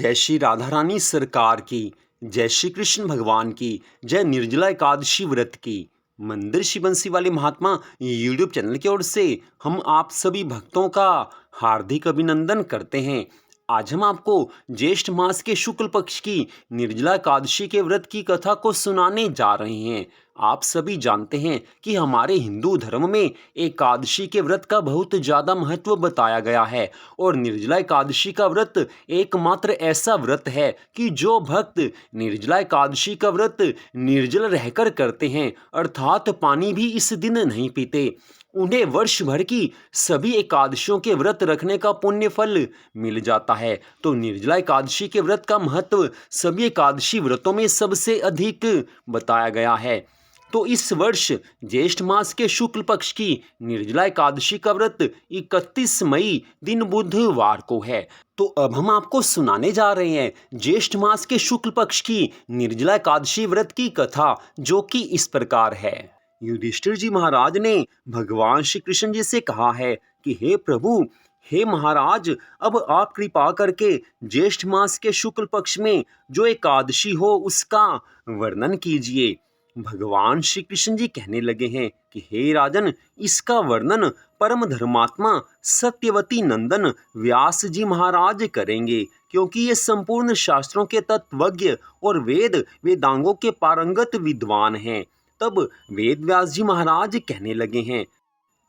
जय श्री राधा रानी सरकार की, जय श्री कृष्ण भगवान की, जय निर्जला एकादशी व्रत की। मंदिर श्री बंसी वाले महात्मा यूट्यूब चैनल की ओर से हम आप सभी भक्तों का हार्दिक अभिनंदन करते हैं। आज हम आपको ज्येष्ठ मास के शुक्ल पक्ष की निर्जला एकादशी के व्रत की कथा को सुनाने जा रहे हैं। आप सभी जानते हैं कि हमारे हिंदू धर्म में एकादशी के व्रत का बहुत ज़्यादा महत्व बताया गया है और निर्जला एकादशी का व्रत एकमात्र ऐसा व्रत है कि जो भक्त निर्जला एकादशी का व्रत निर्जल रहकर करते हैं, अर्थात पानी भी इस दिन नहीं पीते, उन्हें वर्ष भर की सभी एकादशियों के व्रत रखने का पुण्य फल मिल जाता है। तो निर्जला एकादशी के व्रत का महत्व सभी एकादशी व्रतों में सबसे अधिक बताया गया है। तो इस वर्ष ज्येष्ठ मास के शुक्ल पक्ष की निर्जला एकादशी का व्रत 31 मई दिन बुधवार को है। तो अब हम आपको सुनाने जा रहे हैं ज्येष्ठ मास के शुक्ल पक्ष की निर्जला एकादशी व्रत की कथा, जो कि इस प्रकार है। युधिष्ठिर जी महाराज ने भगवान श्री कृष्ण जी से कहा है कि हे प्रभु, हे महाराज, अब आप कृपा करके ज्येष्ठ मास के शुक्ल पक्ष में जो एकादशी हो उसका वर्णन कीजिए। भगवान श्री कृष्ण जी कहने लगे हैं कि हे राजन, इसका वर्णन परम धर्मात्मा सत्यवती नंदन व्यास जी महाराज करेंगे, क्योंकि ये संपूर्ण शास्त्रों के तत्वज्ञ और वेदांगों के पारंगत विद्वान हैं। तब वेद व्यास जी महाराज कहने लगे हैं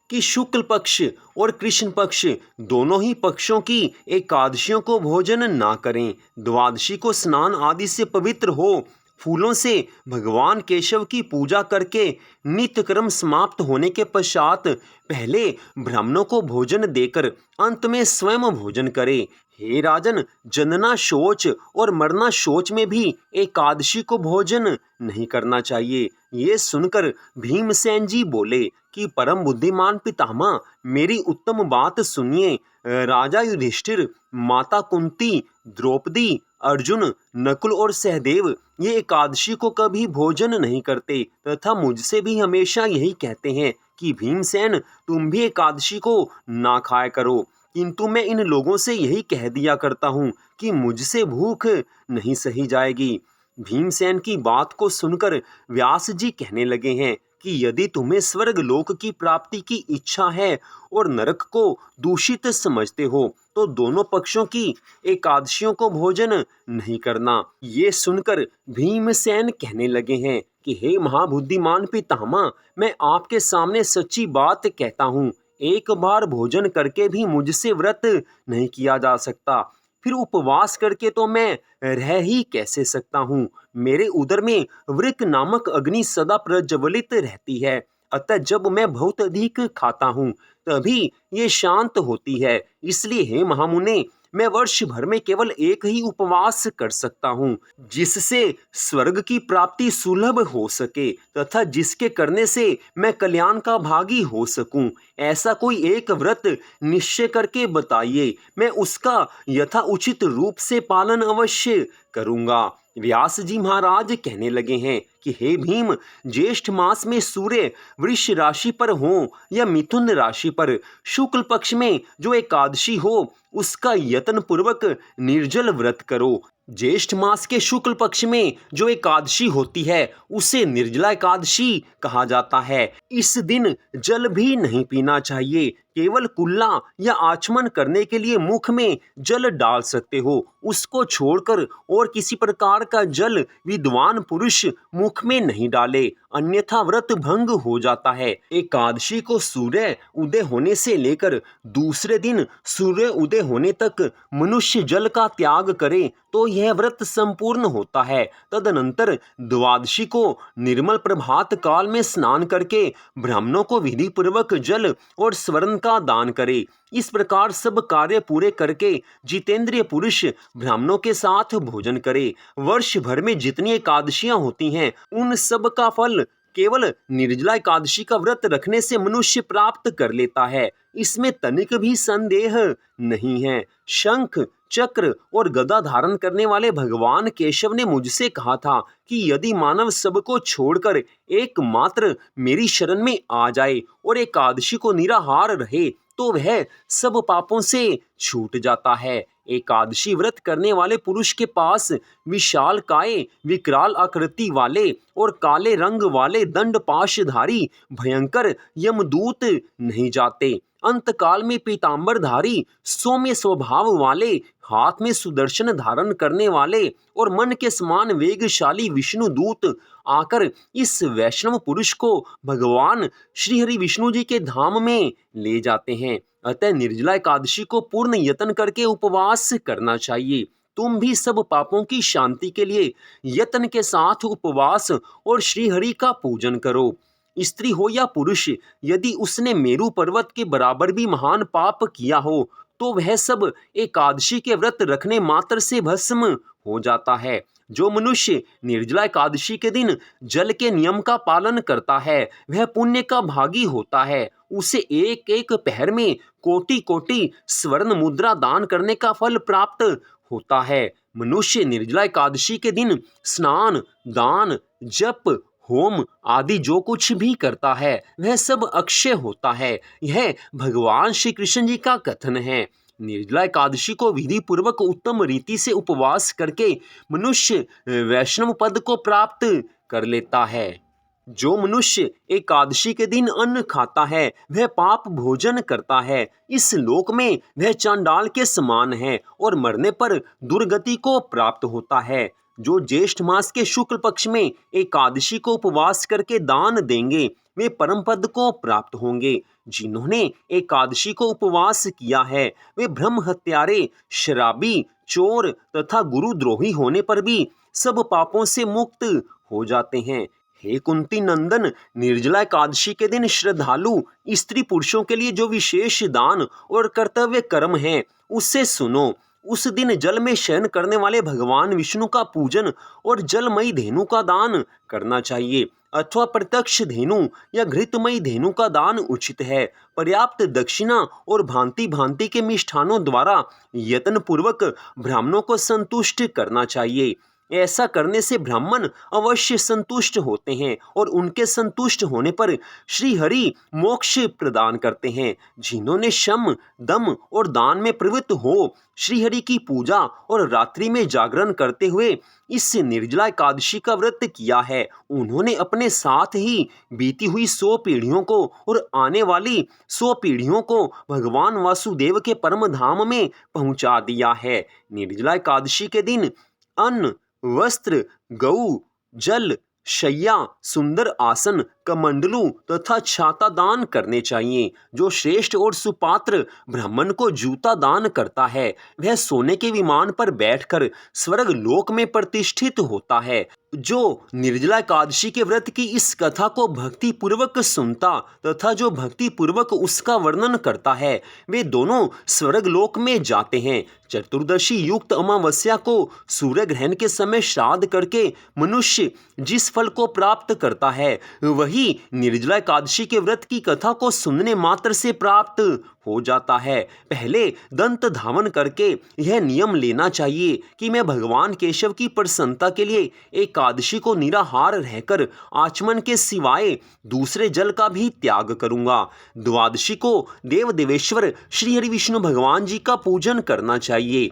कि शुक्ल पक्ष और कृष्ण पक्ष दोनों ही पक्षों की एकादशियों को भोजन ना करें। द्वादशी को स्नान आदि से पवित्र हो, फूलों से भगवान केशव की पूजा करके नित्य कर्म समाप्त होने के पश्चात पहले ब्राह्मणों को भोजन देकर अंत में स्वयं भोजन करे। हे राजन, जनना शौच और मरना शौच में भी एकादशी को भोजन नहीं करना चाहिए। ये सुनकर भीमसेन जी बोले कि परम बुद्धिमान पितामह, मेरी उत्तम बात सुनिए। राजा युधिष्ठिर, माता कुंती, द्रौपदी, अर्जुन, नकुल और सहदेव ये एकादशी को कभी भोजन नहीं करते तथा मुझसे भी हमेशा यही कहते हैं कि भीमसेन, तुम भी एकादशी को ना खाया करो, किंतु मैं इन लोगों से यही कह दिया करता हूँ कि मुझसे भूख नहीं सही जाएगी। भीमसेन की बात को सुनकर व्यास जी कहने लगे हैं कि यदि तुम्हें स्वर्ग लोक की प्राप्ति की इच्छा है और नरक को दूषित समझते हो तो दोनों पक्षों की एकादशियों को भोजन नहीं करना। ये सुनकर भीमसेन कहने लगे हैं कि हे महाबुद्धिमान पितामह, मैं आपके सामने सच्ची बात कहता हूँ, एक बार भोजन करके भी मुझसे व्रत नहीं किया जा सकता, फिर उपवास करके तो मैं रह ही कैसे सकता हूँ। मेरे उदर में वृक नामक अग्नि सदा प्रज्वलित रहती है, अतः जब मैं बहुत अधिक खाता हूँ तभी ये शांत होती है। इसलिए हे महामुने, मैं वर्ष भर में केवल एक ही उपवास कर सकता हूँ, जिससे स्वर्ग की प्राप्ति सुलभ हो सके तथा जिसके करने से मैं कल्याण का भागी हो सकूं। ऐसा कोई एक व्रत निश्चय करके बताइए, मैं उसका यथा उचित रूप से पालन अवश्य करूँगा। व्यास जी महाराज कहने लगे हैं कि हे भीम, ज्येष्ठ मास में सूर्य वृष राशि पर हो या मिथुन राशि पर शुक्ल पक्ष में जो एकादशी हो उसका यत्न पूर्वक निर्जल व्रत करो। ज्येष्ठ मास के शुक्ल पक्ष में जो एकादशी होती है उसे निर्जला एकादशी कहा जाता है। इस दिन जल भी नहीं पीना चाहिए, केवल कुल्ला या आचमन करने के लिए मुख में जल डाल सकते हो, उसको छोड़कर और किसी प्रकार का जल विद्वान पुरुष मुख में नहीं डाले, अन्यथा व्रत भंग हो जाता है। एकादशी को सूर्य उदय होने से लेकर दूसरे दिन सूर्य उदय होने तक मनुष्य जल का त्याग करे तो यह व्रत संपूर्ण होता है। तदनंतर द्वादशी को निर्मल प्रभात काल में स्नान करके ब्राह्मणों को विधि पूर्वक जल और स्वर्ण का दान करे। इस प्रकार सब कार्य पूरे करके जितेंद्रिय पुरुष ब्राह्मणों के साथ भोजन करे। वर्ष भर में जितनी एकादशियां होती हैं उन सब का फल केवल निर्जला एकादशी का व्रत रखने से मनुष्य प्राप्त कर लेता है, इसमें तनिक भी संदेह नहीं है। शंख, चक्र और गदा धारण करने वाले भगवान केशव ने मुझसे कहा था कि यदि मानव सबको छोड़कर एकमात्र मेरी शरण में आ जाए और एकादशी को निराहार रहे तो वह सब पापों से छूट जाता है। एकादशी व्रत करने वाले पुरुष के पास विशालकाय, विकराल आकृति वाले और काले रंग वाले दंड पाशधारी भयंकर यमदूत नहीं जाते। अंतकाल में पीतांबरधारी, सौम्य स्वभाव वाले, हाथ में सुदर्शन धारण करने वाले और मन के समान वेगशाली विष्णु दूत आकर इस वैष्णव पुरुष को भगवान श्री हरि विष्णु जी के धाम में ले जाते हैं। अतः निर्जला एकादशी को पूर्ण यत्न करके उपवास करना चाहिए। तुम भी सब पापों की शांति के लिए यत्न के साथ उपवास और श्री हरि का पूजन करो। स्त्री हो या पुरुष, यदि उसने मेरू पर्वत के बराबर भी महान पाप किया हो तो वह सब एकादशी के व्रत रखने मात्र से भस्म हो जाता है। जो मनुष्य निर्जला एकादशी के दिन जल के नियम का पालन करता है वह पुण्य का भागी होता है। उसे एक एक पहर में कोटि कोटि स्वर्ण मुद्रा दान करने का फल प्राप्त होता है। मनुष्य निर्जला एकादशी के दिन स्नान, दान, जप, होम आदि जो कुछ भी करता है वह सब अक्षय होता है। यह भगवान श्री कृष्ण जी का कथन है। निर्जला एकादशी को विधि पूर्वक उत्तम रीति से उपवास करके मनुष्य वैष्णव पद को प्राप्त कर लेता है। जो मनुष्य एकादशी के दिन अन्न खाता है वह पाप भोजन करता है। इस लोक में वह चांडाल के समान है और मरने पर दुर्गति को प्राप्त होता है। जो ज्येष्ठ मास के शुक्ल पक्ष में एकादशी को उपवास करके दान देंगे वे परम पद को प्राप्त होंगे। जिन्होंने एकादशी को उपवास किया है वे ब्रह्म हत्यारे, शराबी, चोर तथा गुरुद्रोही होने पर भी सब पापों से मुक्त हो जाते हैं। हे कुंती नंदन, निर्जला एकादशी के दिन श्रद्धालु स्त्री पुरुषों के लिए जो विशेष दान और कर्तव्य कर्म है उससे सुनो। उस दिन जल में शयन करने वाले भगवान विष्णु का पूजन और जलमयी धेनु का दान करना चाहिए अथवा प्रत्यक्ष धेनु या घृतमयी धेनु का दान उचित है। पर्याप्त दक्षिणा और भांति भांति के मिष्ठानों द्वारा यत्न पूर्वक ब्राह्मणों को संतुष्ट करना चाहिए। ऐसा करने से ब्राह्मण अवश्य संतुष्ट होते हैं और उनके संतुष्ट होने पर श्री हरि मोक्ष प्रदान करते हैं। जिन्होंने शम, दम और दान में प्रवृत्त हो श्री हरि की पूजा और रात्रि में जागरण करते हुए इस निर्जला एकादशी का व्रत किया है उन्होंने अपने साथ ही बीती हुई 100 पीढ़ियों को और आने वाली 100 पीढ़ियों को भगवान वासुदेव के परम धाम में पहुंचा दिया है। निर्जला एकादशी के दिन अन्न, वस्त्र, गऊ, जल, शय्या, सुंदर आसन, कमंडलू तथा छाता दान करने चाहिए। जो श्रेष्ठ और सुपात्र ब्राह्मण को जूता दान करता है वह सोने के विमान पर बैठकर स्वर्ग लोक में प्रतिष्ठित होता है। जो निर्जला एकादशी के व्रत की इस कथा को भक्ति पूर्वक सुनता तथा जो भक्ति पूर्वक उसका वर्णन करता है वे दोनों स्वर्ग लोक में जाते हैं। चतुर्दशी युक्त अमावस्या को सूर्य ग्रहण के समय श्राद्ध करके मनुष्य जिस फल को प्राप्त करता है वही निर्जला एकादशी के व्रत की कथा को सुनने मात्र से प्राप्त हो जाता है। पहले दंत धावन करके यह नियम लेना चाहिए कि मैं भगवान केशव की प्रसन्नता के लिए एकादशी को निराहार रहकर आचमन के सिवाय दूसरे जल का भी त्याग करूंगा। द्वादशी को देव देवेश्वर श्री हरि विष्णु भगवान जी का पूजन करना चाहिए।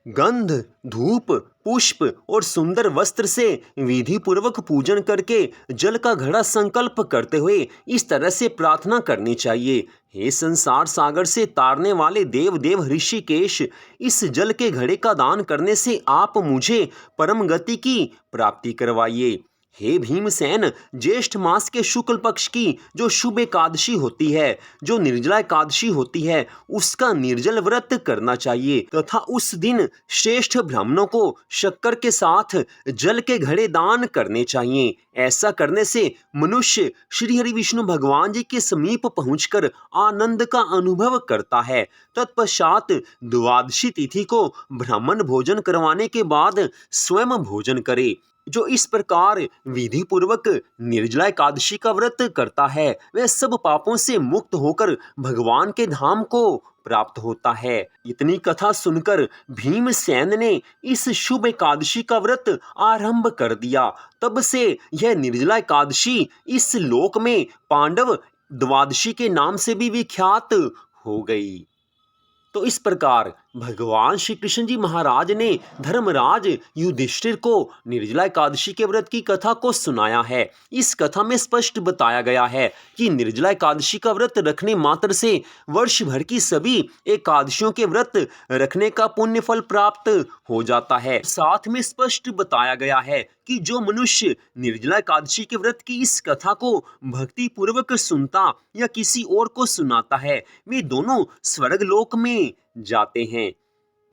गंध, धूप, पुष्प और सुंदर वस्त्र से विधि पूर्वक पूजन करके जल का घड़ा संकल्प करते हुए इस तरह से प्रार्थना करनी चाहिए। हे संसार सागर से तारने वाले देव देव ऋषिकेश, इस जल के घड़े का दान करने से आप मुझे परम गति की प्राप्ति करवाइए। हे भीमसेन, ज्येष्ठ मास के शुक्ल पक्ष की जो शुभ एकादशी होती है, जो निर्जला एकादशी होती है, उसका निर्जल व्रत करना चाहिए तथा उस दिन श्रेष्ठ ब्राह्मणों को शक्कर के साथ जल के घड़े दान करने चाहिए। ऐसा करने से मनुष्य श्री हरि विष्णु भगवान जी के समीप पहुंचकर आनंद का अनुभव करता है। तत्पश्चात द्वादशी तिथि को ब्राह्मण भोजन करवाने के बाद स्वयं भोजन करे। जो इस प्रकार विधि पूर्वक निर्जला एकादशी का व्रत करता है वह सब पापों से मुक्त होकर भगवान के धाम को प्राप्त होता है। इतनी कथा सुनकर भीमसेन ने इस शुभ एकादशी का व्रत आरंभ कर दिया। तब से यह निर्जला एकादशी इस लोक में पांडव द्वादशी के नाम से भी विख्यात हो गई। तो इस प्रकार भगवान श्री कृष्ण जी महाराज ने धर्मराज युधिष्ठिर को निर्जला एकादशी के व्रत की कथा को सुनाया है। इस कथा में स्पष्ट बताया गया है कि निर्जला एकादशी का व्रत रखने मात्र से वर्ष भर की सभी एकादशियों के व्रत रखने का पुण्य फल प्राप्त हो जाता है। साथ में स्पष्ट बताया गया है कि जो मनुष्य निर्जला एकादशी के व्रत की इस कथा को भक्ति पूर्वक सुनता या किसी और को सुनाता है, वे दोनों स्वर्ग लोक में जाते हैं।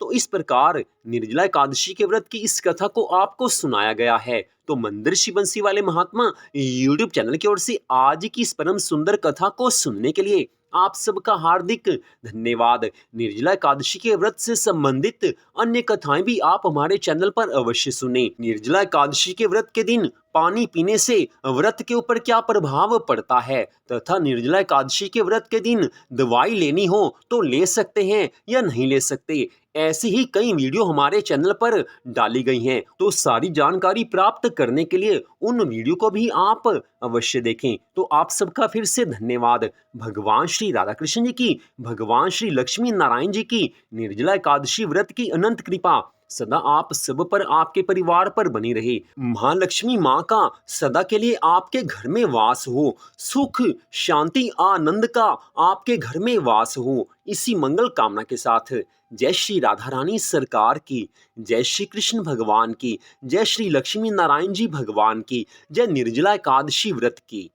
तो इस प्रकार निर्जला एकादशी के व्रत की इस कथा को आपको सुनाया गया है। तो मंदिर बंसी वाले महात्मा यूट्यूब चैनल की ओर से आज की इस परम सुंदर कथा को सुनने के लिए आप सबका हार्दिक धन्यवाद। निर्जला एकादशी के व्रत से संबंधित अन्य कथाएं भी आप हमारे चैनल पर अवश्य सुने। निर्जला एकादशी के व्रत के दिन पानी पीने से व्रत के ऊपर क्या प्रभाव पड़ता है तथा निर्जला एकादशी के व्रत के दिन दवाई लेनी हो तो ले सकते हैं या नहीं ले सकते, ऐसी ही कई वीडियो हमारे चैनल पर डाली गई हैं। तो सारी जानकारी प्राप्त करने के लिए उन वीडियो को भी आप अवश्य देखें। तो आप सबका फिर से धन्यवाद। भगवान श्री राधा कृष्ण जी की, भगवान श्री लक्ष्मी नारायण जी की निर्जला एकादशी व्रत की अनंत कृपा सदा आप सब पर, आपके परिवार पर बनी रहे। महालक्ष्मी माँ का सदा के लिए आपके घर में वास हो। सुख शांति आनंद का आपके घर में वास हो। इसी मंगल कामना के साथ जय श्री राधा रानी सरकार की, जय श्री कृष्ण भगवान की, जय श्री लक्ष्मी नारायण जी भगवान की, जय निर्जला एकादशी व्रत की।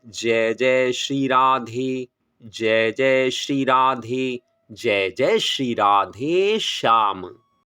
जय जय श्री राधे, जय जय श्री राधे, जय जय श्री राधे श्याम।